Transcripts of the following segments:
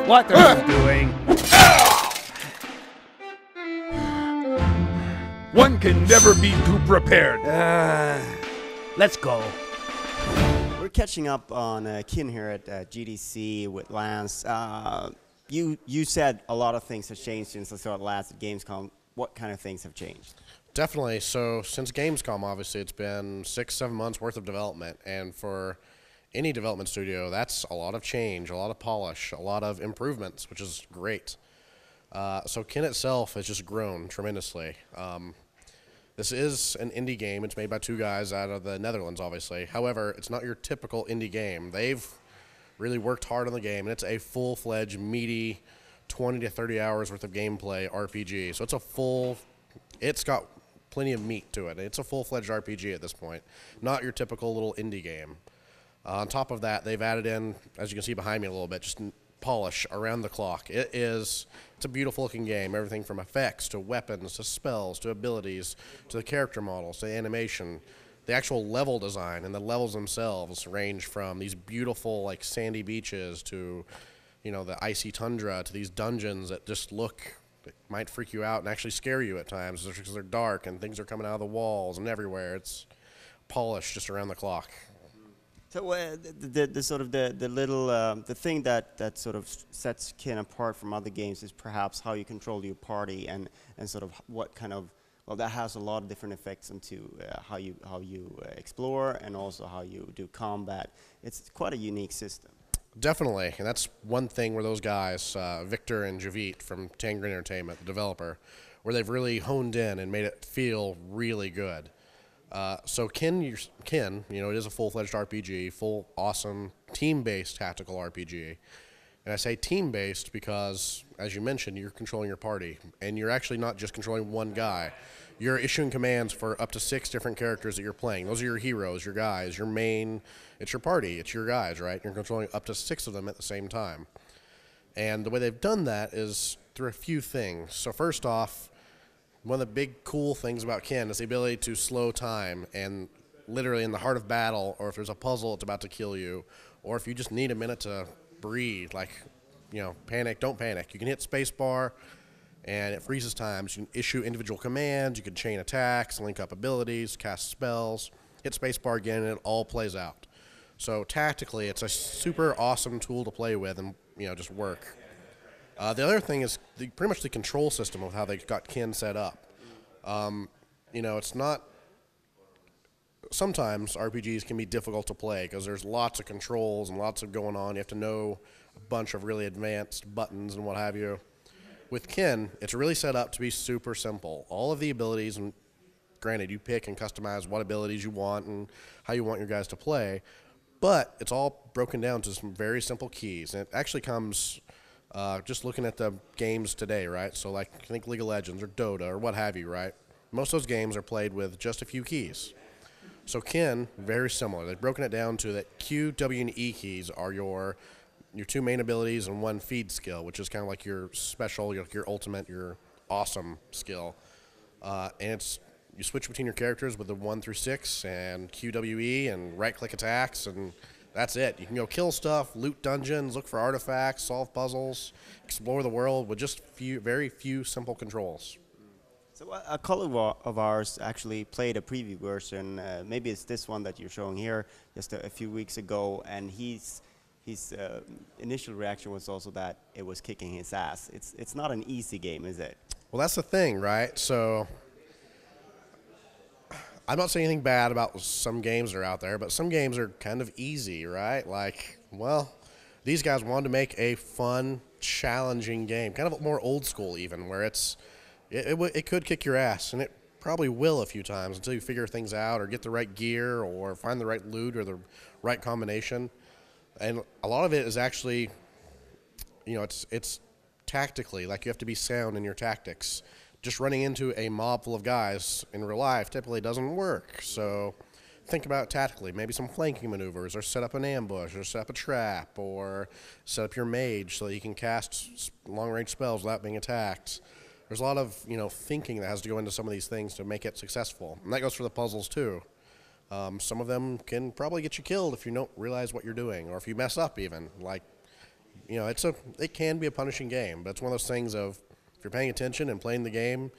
What are you doing? One can never be too prepared. Let's go. We're catching up on Kin here at GDC with Lance. You said a lot of things have changed since I saw it last at Gamescom. What kind of things have changed? Definitely. So since Gamescom, obviously, it's been 6-7 months worth of development. And for any development studio, that's a lot of change, a lot of polish, a lot of improvements, which is great. So Kin itself has just grown tremendously. This is an indie game. It's made by 2 guys out of the Netherlands, obviously. However, it's not your typical indie game. They've really worked hard on the game, and it's a full-fledged, meaty, 20 to 30 hours worth of gameplay RPG. So it's got plenty of meat to it. It's a full-fledged RPG at this point, not your typical little indie game. On top of that, they've added in, as you can see behind me a little bit, just polish around the clock. It's a beautiful looking game. Everything from effects to weapons to spells to abilities to the character models to animation. The actual level design and the levels themselves range from these beautiful like sandy beaches to, you know, the icy tundra to these dungeons that just might freak you out and actually scare you at times because they're dark and things are coming out of the walls and everywhere. It's polished just around the clock. So the sort of the little the thing that sort of sets Kin apart from other games is perhaps how you control your party and sort of what kind of, well, that has a lot of different effects into how you explore and also how you do combat. It's quite a unique system. Definitely, and that's one thing where those guys, Victor and Javit from Tangrim Entertainment, the developer, where they've really honed in and made it feel really good. So Kin, you know, it is a full-fledged RPG, full, awesome, team-based tactical RPG. And I say team-based because, as you mentioned, you're controlling your party. And you're actually not just controlling one guy. You're issuing commands for up to 6 different characters that you're playing. Those are your heroes, your guys, your main. It's your party. It's your guys, right? You're controlling up to 6 of them at the same time. And the way they've done that is through a few things. So first off, one of the big cool things about Kin is the ability to slow time and literally in the heart of battle, or if there's a puzzle that's about to kill you, or if you just need a minute to breathe, like, you know, panic, don't panic. You can hit spacebar and it freezes times. You can issue individual commands, you can chain attacks, link up abilities, cast spells, hit spacebar again, and it all plays out. So tactically, it's a super awesome tool to play with and, you know, just work. The other thing is pretty much the control system of how they got Kin set up. You know, it's not. Sometimes RPGs can be difficult to play because there's lots of controls and lots of going on. You have to know a bunch of really advanced buttons and what have you. With Kin, it's really set up to be super simple. All of the abilities, and granted, you pick and customize what abilities you want and how you want your guys to play, but it's all broken down to some very simple keys. And it actually comes. Just looking at the games today, right? So like think League of Legends or Dota or what have you, right? Most of those games are played with just a few keys. So Kin, very similar. They've broken it down to that Q, W, and E keys are your 2 main abilities and 1 feed skill, which is kind of like your special, your ultimate, your awesome skill. And you switch between your characters with the 1 through 6 and Q, W, E and right-click attacks, and that's it. You can go kill stuff, loot dungeons, look for artifacts, solve puzzles, explore the world with just very few simple controls. So a colleague of ours actually played a preview version. Maybe it's this one that you're showing here, just a few weeks ago, and his initial reaction was also that it was kicking his ass. It's not an easy game, is it? Well, that's the thing, right? So I'm not saying anything bad about some games that are out there, but some games are kind of easy, right? Like, well, these guys wanted to make a fun, challenging game, kind of more old school even, where it could kick your ass, and it probably will a few times until you figure things out or get the right gear or find the right loot or the right combination. And a lot of it is actually, you know, it's tactically, like you have to be sound in your tactics. Just running into a mob full of guys in real life typically doesn't work. So think about it tactically. Maybe some flanking maneuvers, or set up an ambush, or set up a trap, or set up your mage so that you can cast long-range spells without being attacked. There's a lot of, you know, thinking that has to go into some of these things to make it successful. And that goes for the puzzles too. Some of them can probably get you killed if you don't realize what you're doing, or if you mess up even. Like, You know, it can be a punishing game, but it's one of those things of if you're paying attention and playing the game,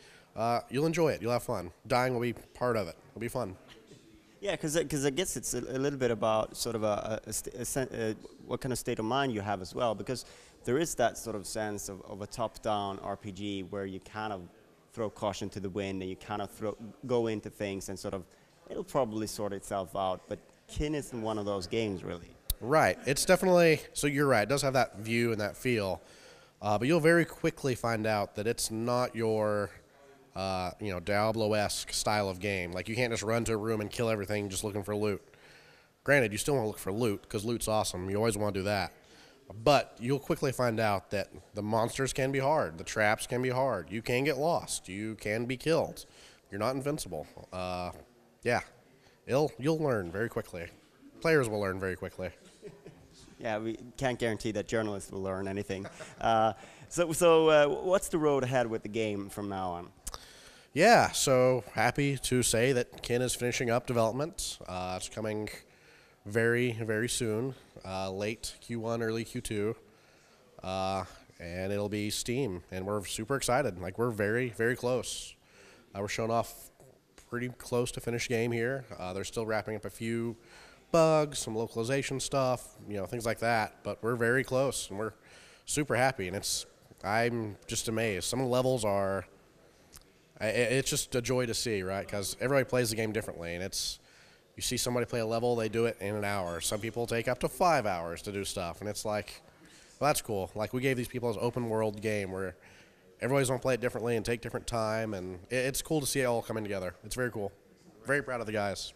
you'll enjoy it. You'll have fun. Dying will be part of it. It'll be fun. Yeah, because I guess it's a little bit about sort of what kind of state of mind you have as well, because there is that sort of sense of a top-down RPG where you kind of throw caution to the wind and you kind of go into things and sort of it'll probably sort itself out. But Kin isn't one of those games, really. Right. It's definitely, so you're right. It does have that view and that feel, but you'll very quickly find out that it's not your you know, Diablo-esque style of game. Like, you can't just run to a room and kill everything just looking for loot. Granted, you still want to look for loot, because loot's awesome. You always want to do that. But you'll quickly find out that the monsters can be hard. The traps can be hard. You can get lost. You can be killed. You're not invincible. Yeah. You'll learn very quickly. Players will learn very quickly. Yeah, we can't guarantee that journalists will learn anything. So what's the road ahead with the game from now on? Yeah, so happy to say that Kin is finishing up development. It's coming very, very soon, late Q1, early Q2, and it'll be Steam, and we're super excited. Like, we're very, very close. We're showing off pretty close to finished game here. They're still wrapping up a few bugs, some localization stuff, you know, things like that, but we're very close, and we're super happy, and I'm just amazed. Some of the levels are... It's just a joy to see, right? Because everybody plays the game differently, and you see somebody play a level, they do it in an hour. Some people take up to 5 hours to do stuff, and it's like, well, that's cool. Like, we gave these people this open world game where everybody's going to play it differently and take different time, and it's cool to see it all coming together. It's very cool. Very proud of the guys.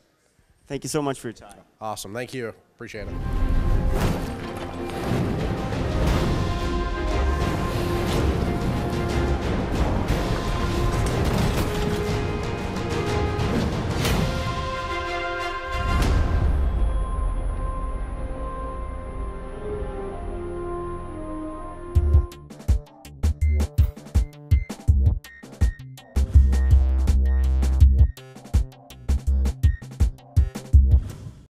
Thank you so much for your time. Awesome. Thank you. Appreciate it.